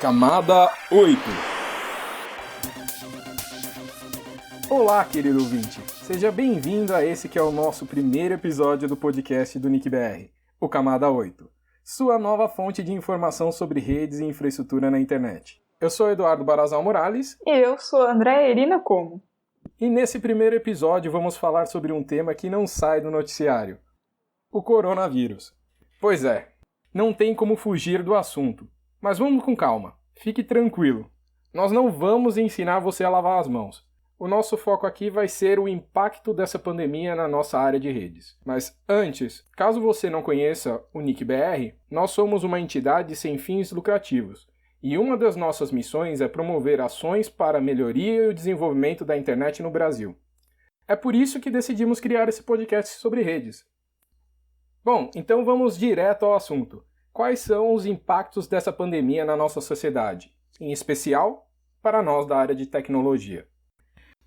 Camada 8. Olá, querido ouvinte. Seja bem-vindo a esse que é o nosso primeiro episódio do podcast do NICBR, o Camada 8, sua nova fonte de informação sobre redes e infraestrutura na internet. Eu sou Eduardo Barazal Morales. E eu sou Andréa Erina Como. E nesse primeiro episódio vamos falar sobre um tema que não sai do noticiário: o coronavírus. Pois é, não tem como fugir do assunto. Mas vamos com calma, fique tranquilo. Nós não vamos ensinar você a lavar as mãos. O nosso foco aqui vai ser o impacto dessa pandemia na nossa área de redes. Mas antes, caso você não conheça o NICBR, nós somos uma entidade sem fins lucrativos. E uma das nossas missões é promover ações para a melhoria e o desenvolvimento da internet no Brasil. É por isso que decidimos criar esse podcast sobre redes. Bom, então vamos direto ao assunto. Quais são os impactos dessa pandemia na nossa sociedade, em especial para nós da área de tecnologia?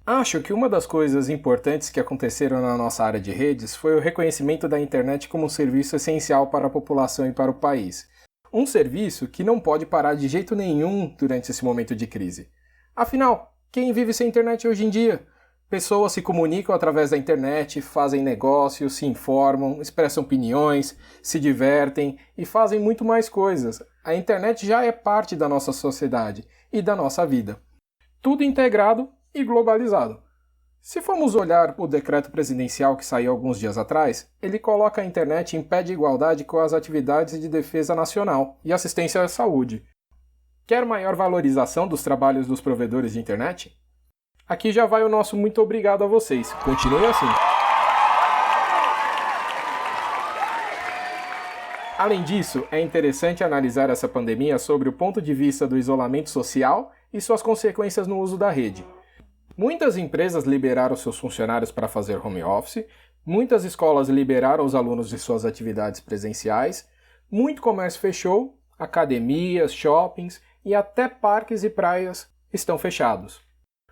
Acho que uma das coisas importantes que aconteceram na nossa área de redes foi o reconhecimento da internet como um serviço essencial para a população e para o país. Um serviço que não pode parar de jeito nenhum durante esse momento de crise. Afinal, quem vive sem internet hoje em dia? Pessoas se comunicam através da internet, fazem negócios, se informam, expressam opiniões, se divertem e fazem muito mais coisas. A internet já é parte da nossa sociedade e da nossa vida. Tudo integrado e globalizado. Se formos olhar o decreto presidencial que saiu alguns dias atrás, ele coloca a internet em pé de igualdade com as atividades de defesa nacional e assistência à saúde. Quer maior valorização dos trabalhos dos provedores de internet? Aqui já vai o nosso muito obrigado a vocês. Continue assim. Além disso, é interessante analisar essa pandemia sobre o ponto de vista do isolamento social e suas consequências no uso da rede. Muitas empresas liberaram seus funcionários para fazer home office, muitas escolas liberaram os alunos de suas atividades presenciais, muito comércio fechou, academias, shoppings e até parques e praias estão fechados.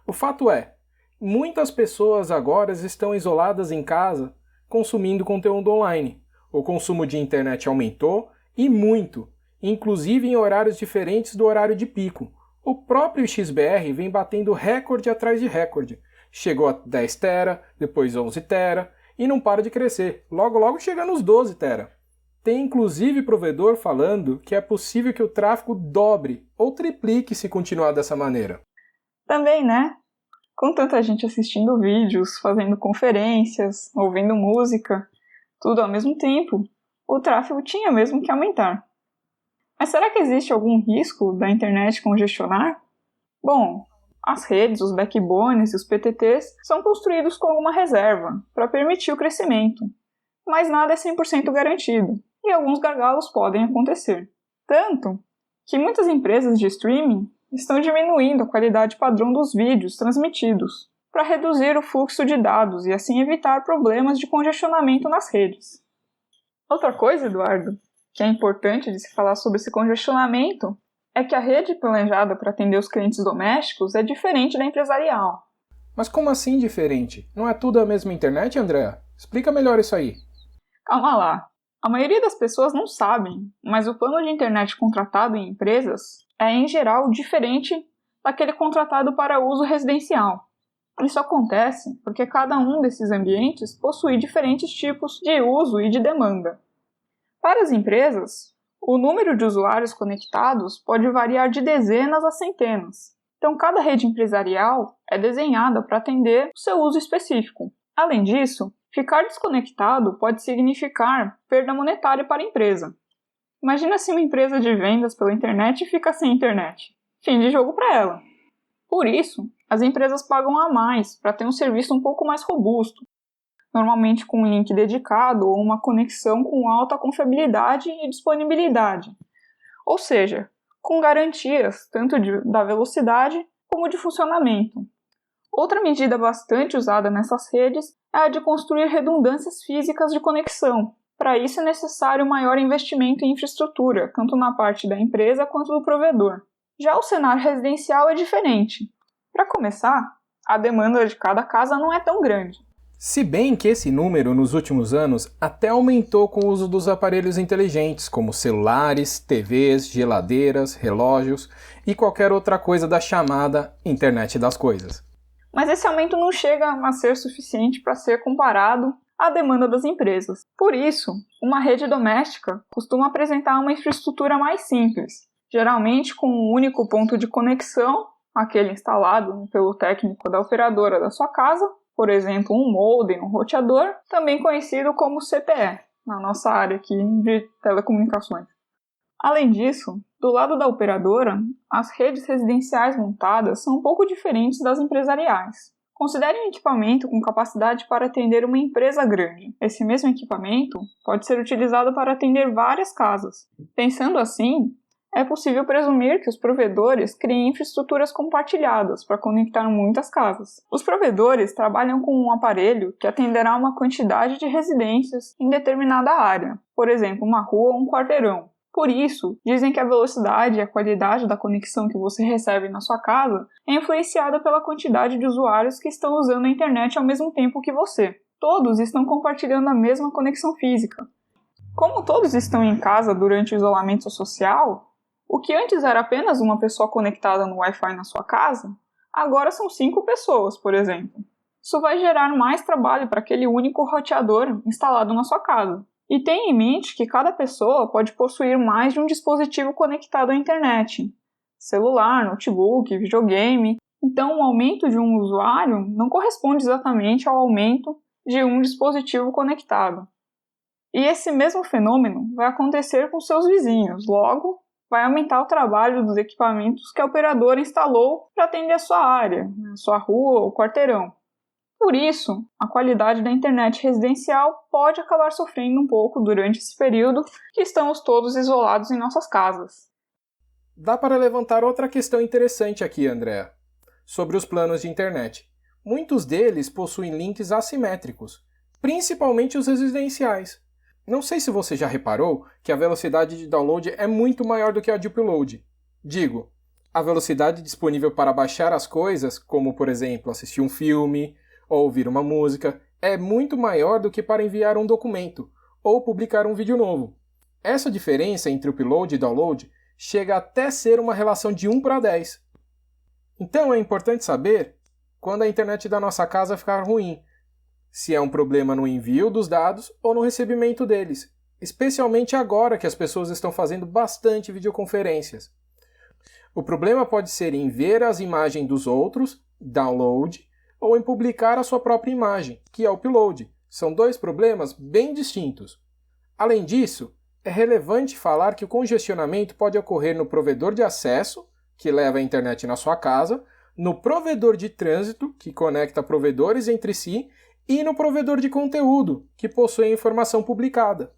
O fato é, muitas pessoas agora estão isoladas em casa consumindo conteúdo online. O consumo de internet aumentou e muito, inclusive em horários diferentes do horário de pico. O próprio XBR vem batendo recorde atrás de recorde. Chegou a 10 tera, depois 11 tera e não para de crescer. Logo chega nos 12 tera. Tem inclusive provedor falando que é possível que o tráfego dobre ou triplique se continuar dessa maneira. Também, né? Com tanta gente assistindo vídeos, fazendo conferências, ouvindo música, tudo ao mesmo tempo, o tráfego tinha mesmo que aumentar. Mas será que existe algum risco da internet congestionar? Bom, as redes, os backbones e os PTTs são construídos com alguma reserva para permitir o crescimento, mas nada é 100% garantido e alguns gargalos podem acontecer. Tanto que muitas empresas de streaming estão diminuindo a qualidade padrão dos vídeos transmitidos para reduzir o fluxo de dados e assim evitar problemas de congestionamento nas redes. Outra coisa, Eduardo, que é importante de se falar sobre esse congestionamento é que a rede planejada para atender os clientes domésticos é diferente da empresarial. Mas como assim diferente? Não é tudo a mesma internet, Andréa? Explica melhor isso aí. Calma lá. A maioria das pessoas não sabem, mas o plano de internet contratado em empresas é, em geral, diferente daquele contratado para uso residencial. Isso acontece porque cada um desses ambientes possui diferentes tipos de uso e de demanda. Para as empresas, o número de usuários conectados pode variar de dezenas a centenas. Então, cada rede empresarial é desenhada para atender o seu uso específico. Além disso, ficar desconectado pode significar perda monetária para a empresa. Imagina se uma empresa de vendas pela internet fica sem internet. Fim de jogo para ela. Por isso, as empresas pagam a mais para ter um serviço um pouco mais robusto, normalmente com um link dedicado ou uma conexão com alta confiabilidade e disponibilidade. Ou seja, com garantias tanto da velocidade como de funcionamento. Outra medida bastante usada nessas redes é a de construir redundâncias físicas de conexão. Para isso é necessário maior investimento em infraestrutura, tanto na parte da empresa quanto do provedor. Já o cenário residencial é diferente. Para começar, a demanda de cada casa não é tão grande. Se bem que esse número, nos últimos anos, até aumentou com o uso dos aparelhos inteligentes, como celulares, TVs, geladeiras, relógios e qualquer outra coisa da chamada Internet das Coisas. Mas esse aumento não chega a ser suficiente para ser comparado à demanda das empresas. Por isso, uma rede doméstica costuma apresentar uma infraestrutura mais simples, geralmente com um único ponto de conexão, aquele instalado pelo técnico da operadora da sua casa, por exemplo, um modem, um roteador, também conhecido como CPE, na nossa área aqui de telecomunicações. Além disso, do lado da operadora, as redes residenciais montadas são um pouco diferentes das empresariais. Considere um equipamento com capacidade para atender uma empresa grande. Esse mesmo equipamento pode ser utilizado para atender várias casas. Pensando assim, é possível presumir que os provedores criem infraestruturas compartilhadas para conectar muitas casas. Os provedores trabalham com um aparelho que atenderá uma quantidade de residências em determinada área, por exemplo, uma rua ou um quarteirão. Por isso, dizem que a velocidade e a qualidade da conexão que você recebe na sua casa é influenciada pela quantidade de usuários que estão usando a internet ao mesmo tempo que você. Todos estão compartilhando a mesma conexão física. Como todos estão em casa durante o isolamento social, o que antes era apenas uma pessoa conectada no Wi-Fi na sua casa, agora são 5 pessoas, por exemplo. Isso vai gerar mais trabalho para aquele único roteador instalado na sua casa. E tenha em mente que cada pessoa pode possuir mais de um dispositivo conectado à internet. Celular, notebook, videogame. Então, o aumento de um usuário não corresponde exatamente ao aumento de um dispositivo conectado. E esse mesmo fenômeno vai acontecer com seus vizinhos. Logo, vai aumentar o trabalho dos equipamentos que a operadora instalou para atender a sua área, a sua rua ou quarteirão. Por isso, a qualidade da internet residencial pode acabar sofrendo um pouco durante esse período que estamos todos isolados em nossas casas. Dá para levantar outra questão interessante aqui, Andrea, sobre os planos de internet. Muitos deles possuem links assimétricos, principalmente os residenciais. Não sei se você já reparou que a velocidade de download é muito maior do que a de upload. Digo, a velocidade disponível para baixar as coisas, como por exemplo assistir um filme ou ouvir uma música, é muito maior do que para enviar um documento ou publicar um vídeo novo. Essa diferença entre upload e download chega até ser uma relação de 1:10. Então é importante saber quando a internet da nossa casa ficar ruim, se é um problema no envio dos dados ou no recebimento deles, especialmente agora que as pessoas estão fazendo bastante videoconferências. O problema pode ser em ver as imagens dos outros, download, ou em publicar a sua própria imagem, que é o upload. São dois problemas bem distintos. Além disso, é relevante falar que o congestionamento pode ocorrer no provedor de acesso, que leva a internet na sua casa, no provedor de trânsito, que conecta provedores entre si, e no provedor de conteúdo, que possui a informação publicada.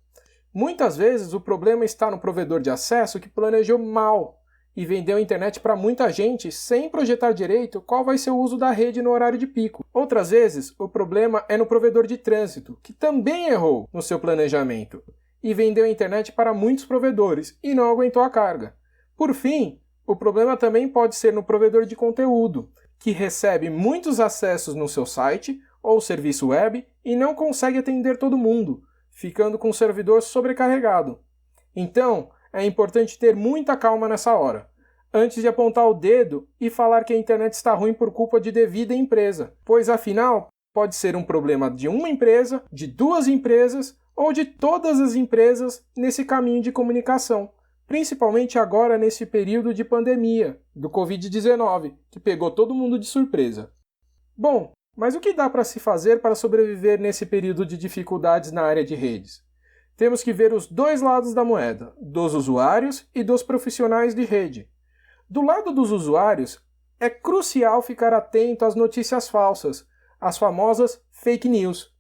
Muitas vezes o problema está no provedor de acesso que planejou mal e vendeu a internet para muita gente sem projetar direito qual vai ser o uso da rede no horário de pico. Outras vezes, o problema é no provedor de trânsito, que também errou no seu planejamento e vendeu a internet para muitos provedores e não aguentou a carga. Por fim, o problema também pode ser no provedor de conteúdo, que recebe muitos acessos no seu site ou serviço web e não consegue atender todo mundo, ficando com o servidor sobrecarregado. Então, é importante ter muita calma nessa hora, antes de apontar o dedo e falar que a internet está ruim por culpa de devida empresa, pois afinal, pode ser um problema de uma empresa, de 2 empresas ou de todas as empresas nesse caminho de comunicação, principalmente agora nesse período de pandemia, do Covid-19, que pegou todo mundo de surpresa. Bom, mas o que dá para se fazer para sobreviver nesse período de dificuldades na área de redes? Temos que ver os dois lados da moeda, dos usuários e dos profissionais de rede. Do lado dos usuários, é crucial ficar atento às notícias falsas, as famosas fake news,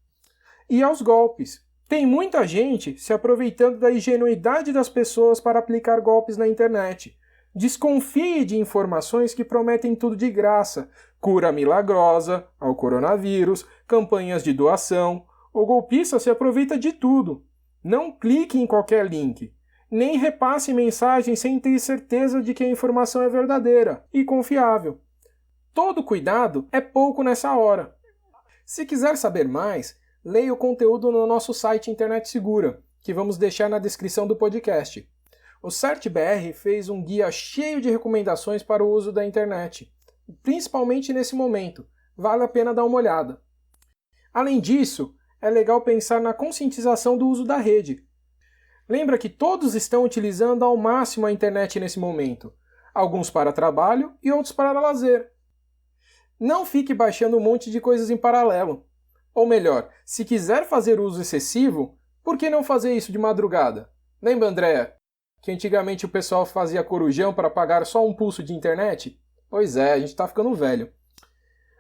e aos golpes. Tem muita gente se aproveitando da ingenuidade das pessoas para aplicar golpes na internet. Desconfie de informações que prometem tudo de graça, cura milagrosa ao coronavírus, campanhas de doação. O golpista se aproveita de tudo. Não clique em qualquer link, nem repasse mensagem sem ter certeza de que a informação é verdadeira e confiável. Todo cuidado é pouco nessa hora. Se quiser saber mais, leia o conteúdo no nosso site Internet Segura, que vamos deixar na descrição do podcast. O CertBR fez um guia cheio de recomendações para o uso da internet, principalmente nesse momento. Vale a pena dar uma olhada. Além disso, é legal pensar na conscientização do uso da rede. Lembra que todos estão utilizando ao máximo a internet nesse momento, alguns para trabalho e outros para lazer. Não fique baixando um monte de coisas em paralelo. Ou melhor, se quiser fazer uso excessivo, por que não fazer isso de madrugada? Lembra, Andréa, que antigamente o pessoal fazia corujão para pagar só um pulso de internet? Pois é, a gente está ficando velho.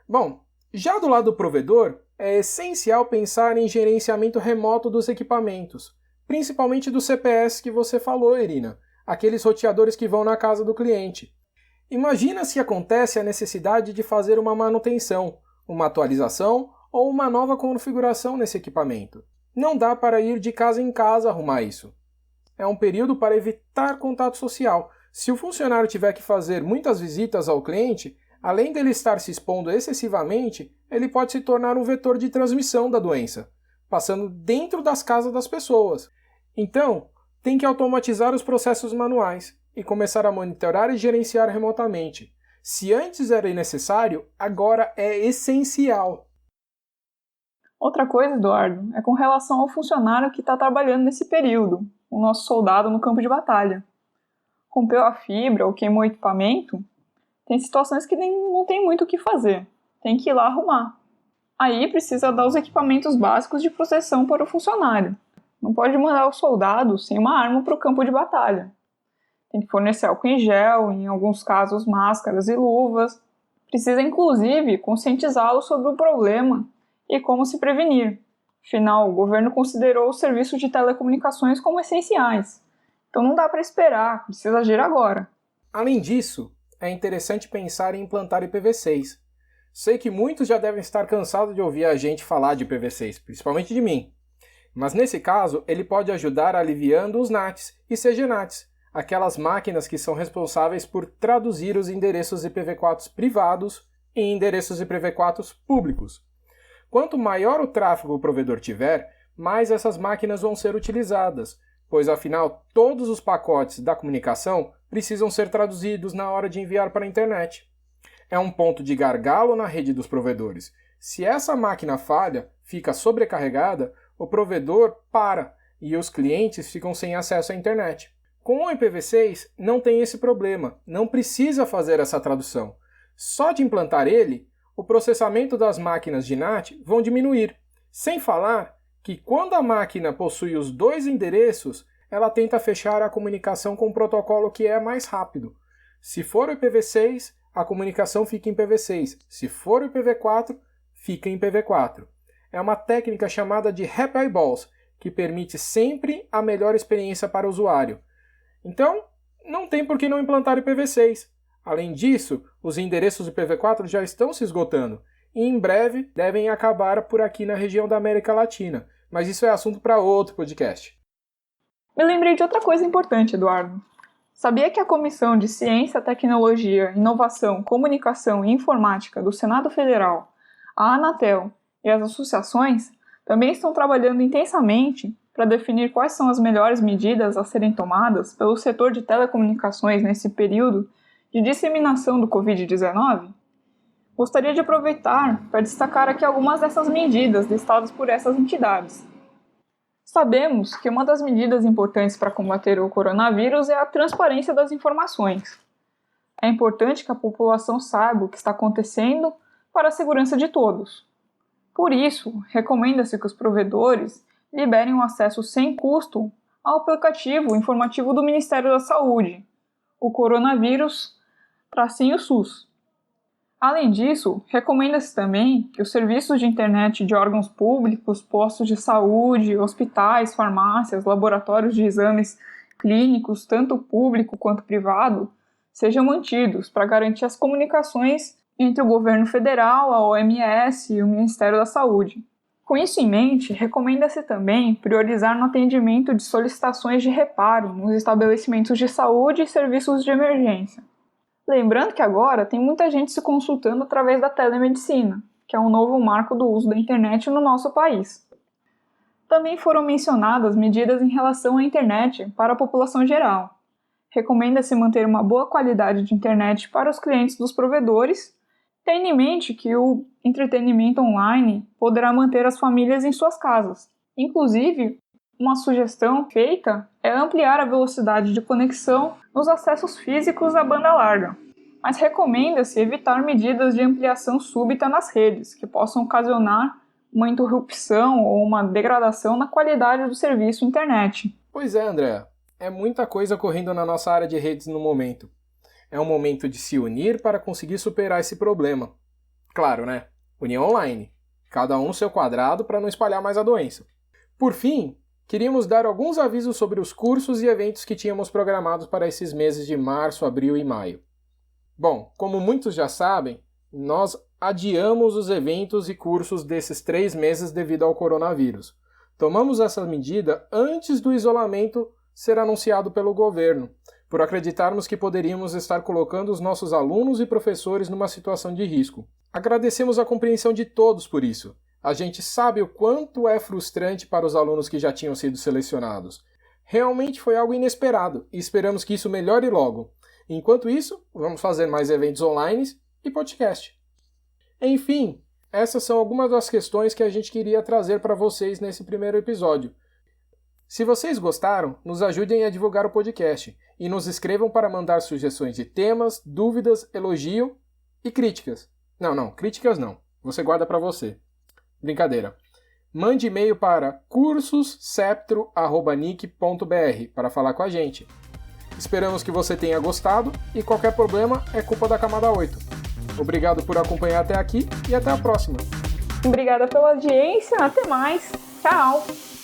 Bom, já do lado do provedor, é essencial pensar em gerenciamento remoto dos equipamentos, principalmente do CPS que você falou, Irina, aqueles roteadores que vão na casa do cliente. Imagina se acontece a necessidade de fazer uma manutenção, uma atualização ou uma nova configuração nesse equipamento. Não dá para ir de casa em casa arrumar isso. É um período para evitar contato social. Se o funcionário tiver que fazer muitas visitas ao cliente, além dele estar se expondo excessivamente, ele pode se tornar um vetor de transmissão da doença, passando dentro das casas das pessoas. Então, tem que automatizar os processos manuais e começar a monitorar e gerenciar remotamente. Se antes era necessário, agora é essencial. Outra coisa, Eduardo, é com relação ao funcionário que está trabalhando nesse período, o nosso soldado no campo de batalha. Rompeu a fibra ou queimou o equipamento, tem situações que não tem muito o que fazer, tem que ir lá arrumar. Aí precisa dar os equipamentos básicos de proteção para o funcionário. Não pode mandar o soldado sem uma arma para o campo de batalha. Tem que fornecer álcool em gel, em alguns casos máscaras e luvas. Precisa, inclusive, conscientizá-lo sobre o problema e como se prevenir. Afinal, o governo considerou os serviços de telecomunicações como essenciais. Então não dá para esperar, precisa agir agora. Além disso, é interessante pensar em implantar IPv6. Sei que muitos já devem estar cansados de ouvir a gente falar de IPv6, principalmente de mim. Mas nesse caso, ele pode ajudar aliviando os NATs e CGNATs, aquelas máquinas que são responsáveis por traduzir os endereços IPv4 privados em endereços IPv4 públicos. Quanto maior o tráfego o provedor tiver, mais essas máquinas vão ser utilizadas, pois afinal todos os pacotes da comunicação precisam ser traduzidos na hora de enviar para a internet. É um ponto de gargalo na rede dos provedores. Se essa máquina falha, fica sobrecarregada, o provedor para e os clientes ficam sem acesso à internet. Com o IPv6 não tem esse problema, não precisa fazer essa tradução. Só de implantar ele, o processamento das máquinas de NAT vão diminuir. Sem falar que quando a máquina possui os dois endereços, ela tenta fechar a comunicação com um protocolo que é mais rápido. Se for o IPv6, a comunicação fica em IPv6. Se for o IPv4, fica em IPv4. É uma técnica chamada de Happy Eyeballs, que permite sempre a melhor experiência para o usuário. Então, não tem por que não implantar IPv6. Além disso, os endereços IPv4 já estão se esgotando e em breve devem acabar por aqui na região da América Latina, mas isso é assunto para outro podcast. Me lembrei de outra coisa importante, Eduardo. Sabia que a Comissão de Ciência, Tecnologia, Inovação, Comunicação e Informática do Senado Federal, a Anatel e as associações também estão trabalhando intensamente para definir quais são as melhores medidas a serem tomadas pelo setor de telecomunicações nesse período de disseminação do Covid-19? Gostaria de aproveitar para destacar aqui algumas dessas medidas listadas por essas entidades. Sabemos que uma das medidas importantes para combater o coronavírus é a transparência das informações. É importante que a população saiba o que está acontecendo para a segurança de todos. Por isso, recomenda-se que os provedores liberem um acesso sem custo ao aplicativo informativo do Ministério da Saúde, o Coronavírus-SUS. Além disso, recomenda-se também que os serviços de internet de órgãos públicos, postos de saúde, hospitais, farmácias, laboratórios de exames clínicos, tanto público quanto privado, sejam mantidos para garantir as comunicações entre o governo federal, a OMS e o Ministério da Saúde. Com isso em mente, recomenda-se também priorizar no atendimento de solicitações de reparo nos estabelecimentos de saúde e serviços de emergência. Lembrando que agora tem muita gente se consultando através da telemedicina. que é um novo marco do uso da internet no nosso país. Também foram mencionadas medidas em relação à internet para a população geral. Recomenda-se manter uma boa qualidade de internet para os clientes dos provedores, tendo em mente que o entretenimento online poderá manter as famílias em suas casas. Inclusive, uma sugestão feita é ampliar a velocidade de conexão nos acessos físicos da banda larga, mas recomenda-se evitar medidas de ampliação súbita nas redes, que possam ocasionar uma interrupção ou uma degradação na qualidade do serviço internet. Pois é, André, é muita coisa ocorrendo na nossa área de redes no momento. É um momento de se unir para conseguir superar esse problema. Claro, né? União online. Cada um seu quadrado para não espalhar mais a doença. Por fim, queríamos dar alguns avisos sobre os cursos e eventos que tínhamos programados para esses meses de março, abril e maio. Bom, como muitos já sabem, nós adiamos os eventos e cursos desses 3 meses devido ao coronavírus. Tomamos essa medida antes do isolamento ser anunciado pelo governo, por acreditarmos que poderíamos estar colocando os nossos alunos e professores numa situação de risco. Agradecemos a compreensão de todos por isso. A gente sabe o quanto é frustrante para os alunos que já tinham sido selecionados. Realmente foi algo inesperado e esperamos que isso melhore logo. Enquanto isso, vamos fazer mais eventos online e podcast. Enfim, essas são algumas das questões que a gente queria trazer para vocês nesse primeiro episódio. Se vocês gostaram, nos ajudem a divulgar o podcast e nos escrevam para mandar sugestões de temas, dúvidas, elogio e críticas. Não, críticas não. Você guarda para você. Brincadeira. Mande e-mail para cursosseptro@nic.br para falar com a gente. Esperamos que você tenha gostado e qualquer problema é culpa da camada 8. Obrigado por acompanhar até aqui e até a próxima. Obrigada pela audiência, até mais. Tchau!